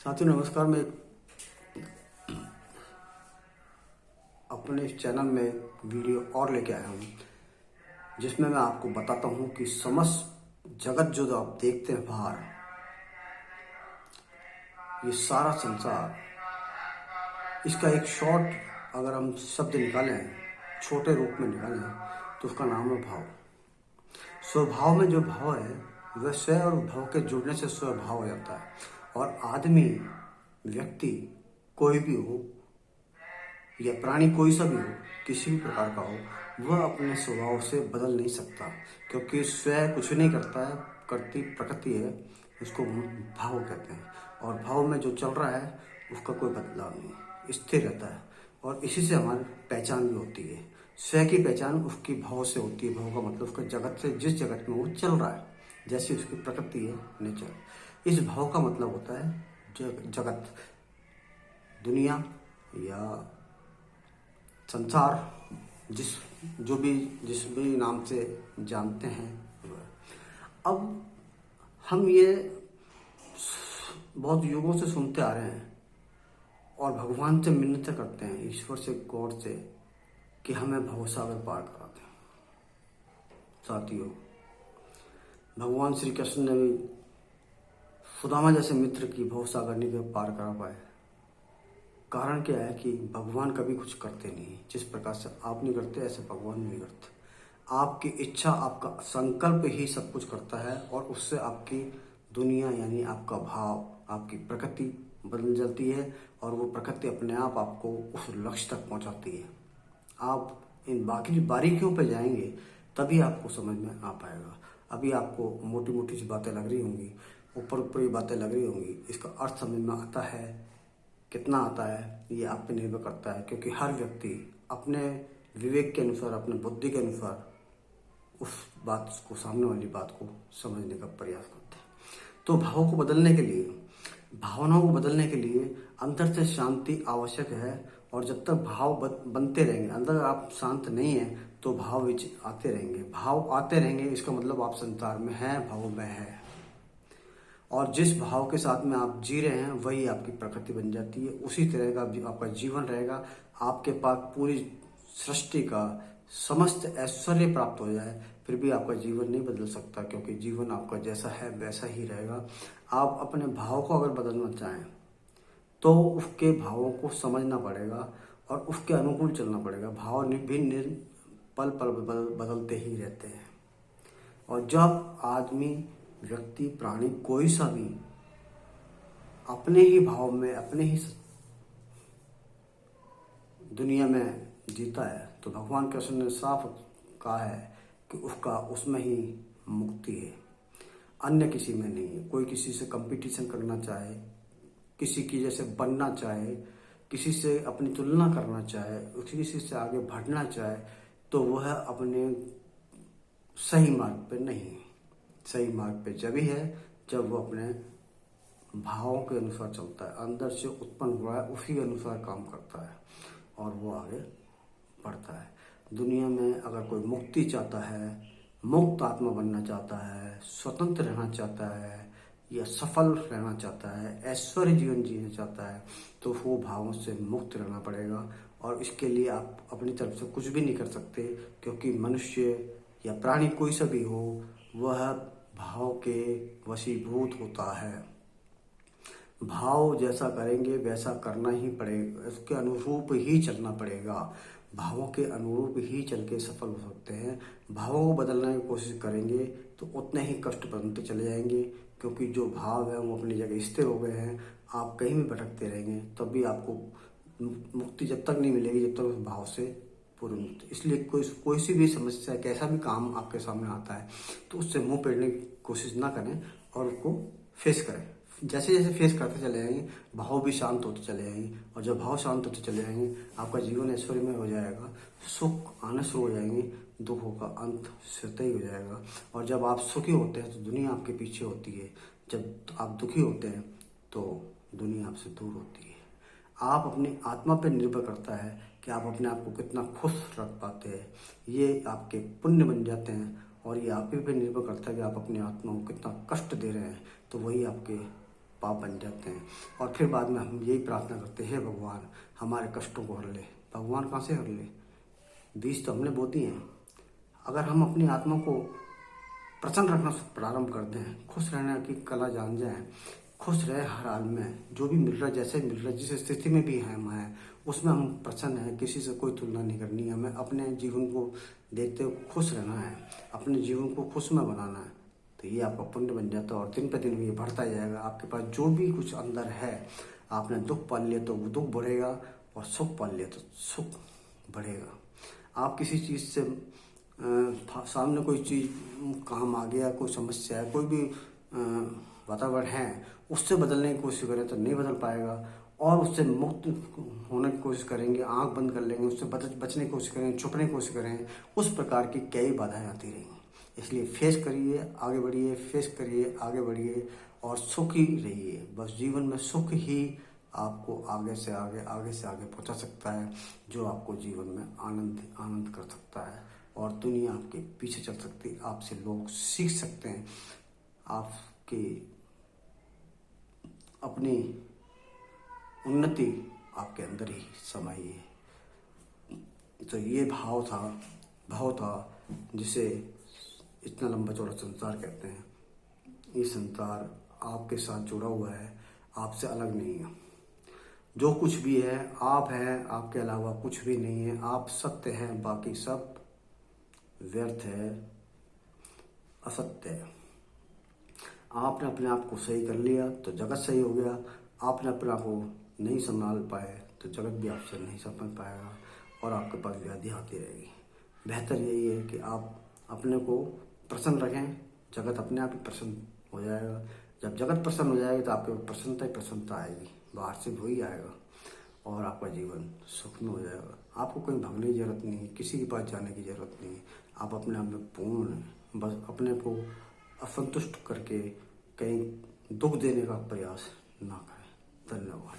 साथियों नमस्कार। मैं अपने इस चैनल में वीडियो और लेके आया हूँ जिसमें मैं आपको बताता हूँ कि समस्त जगत जो आप देखते हैं बाहर, ये सारा संसार, इसका एक शॉर्ट अगर हम शब्द निकालें, छोटे रूप में निकालें, तो उसका नाम है भाव। स्वभाव में जो भाव है वह स्व और भाव के जुड़ने से स्वभाव हो जाता है। और आदमी, व्यक्ति कोई भी हो या प्राणी कोई सा भी हो, किसी भी प्रकार का हो, वह अपने स्वभाव से बदल नहीं सकता, क्योंकि स्वयं कुछ नहीं करता है, करती प्रकृति है, उसको भाव कहते हैं। और भाव में जो चल रहा है उसका कोई बदलाव नहीं, स्थिर रहता है। और इसी से हमारी पहचान भी होती है। स्वयं की पहचान उसकी भाव से होती है। भाव का मतलब उसका जगत से, जिस जगत में वो चल रहा है, जैसी उसकी प्रकृति है, नेचर। इस भाव का मतलब होता है जगत, दुनिया या संसार, जिस भी नाम से जानते हैं वह। अब हम ये बहुत युगों से सुनते आ रहे हैं और भगवान से मिन्नतें करते हैं, ईश्वर से, गॉड से, कि हमें भवसागर पार करा दें। साथियों, भगवान श्री कृष्ण ने भी सुदामा जैसे मित्र की भवसागर नहीं पार करा पाए। कारण क्या है कि भगवान कभी कुछ करते नहीं। जिस प्रकार से आप नहीं करते, ऐसे भगवान नहीं करते। आपकी इच्छा, आपका संकल्प ही सब कुछ करता है, और उससे आपकी दुनिया यानी आपका भाव, आपकी प्रकृति बदल जाती है, और वो प्रकृति अपने आप आपको उस लक्ष्य तक पहुंचाती है। आप इन बाकी बारीकियों पे जाएंगे तभी आपको समझ में आ पाएगा। अभी आपको मोटी मोटी सी बातें लग रही होंगी, ऊपर ऊपरी बातें लग रही होंगी, इसका अर्थ समझ में आता है, कितना आता है, ये आप पे निर्भर करता है। क्योंकि हर व्यक्ति अपने विवेक के अनुसार, अपने बुद्धि के अनुसार उस बात को, सामने वाली बात को समझने का प्रयास करता है। तो भावों को बदलने के लिए, भावनाओं को बदलने के लिए अंदर से शांति आवश्यक है। और जब तक भाव बनते रहेंगे, अंदर आप शांत नहीं है तो भाव आते रहेंगे। भाव आते रहेंगे, इसका मतलब आप संसार में हैं, भाव में है। और जिस भाव के साथ में आप जी रहे हैं वही आपकी प्रकृति बन जाती है। उसी तरह का आपका जीवन रहेगा। आपके पास पूरी सृष्टि का समस्त ऐश्वर्य प्राप्त हो जाए, फिर भी आपका जीवन नहीं बदल सकता, क्योंकि जीवन आपका जैसा है वैसा ही रहेगा। आप अपने भाव को अगर बदलना चाहें तो उसके भावों को समझना पड़ेगा और उसके अनुकूल चलना पड़ेगा। भाव भी पल पल बदलते ही रहते हैं। और जब आदमी, व्यक्ति, प्राणी कोई सा भी अपने ही भाव में, अपने ही दुनिया में जीता है, तो भगवान कृष्ण ने साफ कहा है कि उसका उसमें ही मुक्ति है, अन्य किसी में नहीं है। कोई किसी से कंपटीशन करना चाहे, किसी की जैसे बनना चाहे, किसी से अपनी तुलना करना चाहे, किसी से आगे बढ़ना चाहे, तो वह अपने सही मार्ग पे नहीं है। सही मार्ग पे जब ही है जब वो अपने भावों के अनुसार चलता है, अंदर से उत्पन्न हुआ है उसी के अनुसार काम करता है और वो आगे बढ़ता है। दुनिया में अगर कोई मुक्ति चाहता है, मुक्त आत्मा बनना चाहता है, स्वतंत्र रहना चाहता है, या सफल रहना चाहता है, ऐश्वर्य जीवन जीना चाहता है, तो वो भावों से मुक्त रहना पड़ेगा। और इसके लिए आप अपनी तरफ से कुछ भी नहीं कर सकते, क्योंकि मनुष्य या प्राणी कोई सा भी हो, वह भाव के वशीभूत होता है। भाव जैसा करेंगे वैसा करना ही पड़ेगा, उसके अनुरूप ही चलना पड़ेगा। भावों के अनुरूप ही चल के सफल हो सकते हैं। भावों को बदलने की कोशिश करेंगे तो उतने ही कष्ट बनते चले जाएंगे, क्योंकि जो भाव है वो अपनी जगह स्थिर हो गए हैं। आप कहीं भी भटकते रहेंगे तब भी आपको मुक्ति जब तक नहीं मिलेगी जब तक उस भाव से पूर्ण मुक्ति। इसलिए कोई सी भी समस्या, कैसा भी काम आपके सामने आता है, तो उससे मुंह फेरने की कोशिश ना करें और उसको फेस करें। जैसे जैसे फेस करते चले जाएंगे, भाव भी शांत होते चले जाएंगे, और जब भाव शांत होते चले जाएंगे, आपका जीवन ऐश्वर्यमय हो जाएगा, सुख आना शुरू हो जाएंगे, दुखों का अंत स्वतः ही हो जाएगा। और जब आप सुखी होते हैं तो दुनिया आपके पीछे होती है, जब आप दुखी होते हैं तो दुनिया आपसे दूर होती है। आप अपनी आत्मा पर निर्भर करता है कि आप अपने आप को कितना खुश रख पाते हैं। ये आपके पुण्य बन जाते हैं। और ये आप ही पे निर्भर करता है कि आप अपनी आत्मा को कितना कष्ट दे रहे हैं, तो वही आपके पाप बन जाते हैं। और फिर बाद में हम यही प्रार्थना करते हैं, हे भगवान हमारे कष्टों को हर ले। भगवान कहाँ से हर ले? बीज तो हमने बो दिए हैं। अगर हम अपनी आत्मा को प्रसन्न रखना प्रारंभ कर दें, खुश रहने की कला जान जाएं, खुश रहे हर हाल में, जो भी मिल रहा है जैसे मिल रहा है, जिस स्थिति में भी है हम हैं उसमें हम प्रसन्न हैं। किसी से कोई तुलना नहीं करनी है, हमें अपने जीवन को देखते हुए खुश रहना है, अपने जीवन को खुशमय बनाना है। तो ये आपका पुण्य बन जाता है और दिन पे दिन ये बढ़ता जाएगा। आपके पास जो भी कुछ अंदर है, आपने दुख पाल लिया तो वो दुख बढ़ेगा और सुख पाल लिया तो सुख बढ़ेगा। आप किसी चीज़ से सामने कोई चीज़ काम आ गया, कोई समस्या है, कोई भी वातावरण है, उससे बदलने की कोशिश करें तो नहीं बदल पाएगा। और उससे मुक्त होने की कोशिश करेंगे, आंख बंद कर लेंगे, उससे बचने की कोशिश करें, छुपने की कोशिश करें, उस प्रकार की कई बाधाएं आती रहेंगी। इसलिए फेस करिए, आगे बढ़िए, फेस करिए, आगे बढ़िए और सुखी रहिए। बस जीवन में सुख ही आपको आगे से आगे पहुंचा सकता है, जो आपको जीवन में आनंद कर सकता है और दुनिया आपके पीछे चल सकती है। आपसे लोग सीख सकते हैं, आपकी अपनी उन्नति आपके अंदर ही समाई है। तो ये भाव था जिसे इतना लंबा चौड़ा संसार कहते हैं। ये संसार आपके साथ जुड़ा हुआ है, आपसे अलग नहीं है। जो कुछ भी है आप हैं, आपके अलावा कुछ भी नहीं है। आप सत्य हैं, बाकी सब व्यर्थ है, असत्य है। आपने अपने आप को सही कर लिया तो जगत सही हो गया। आपने अपने आप को नहीं संभाल पाए तो जगत भी आपसे नहीं संभाल पाएगा और आपके पास व्याधि आती रहेगी। बेहतर यही है कि आप अपने को प्रसन्न रखें, जगत अपने आप ही प्रसन्न हो जाएगा। जब जगत प्रसन्न हो जाएगी तो आपके प्रसन्नता ही प्रसन्नता आएगी, बाहर से वही आएगा और आपका जीवन सुख में हो जाएगा। आपको कहीं भागने की जरूरत नहीं, किसी के पास जाने की जरूरत नहीं। आप अपने आप में पूर्ण हैं। बस अपने को असंतुष्ट करके कहीं दुख देने का प्रयास ना करें। धन्यवाद।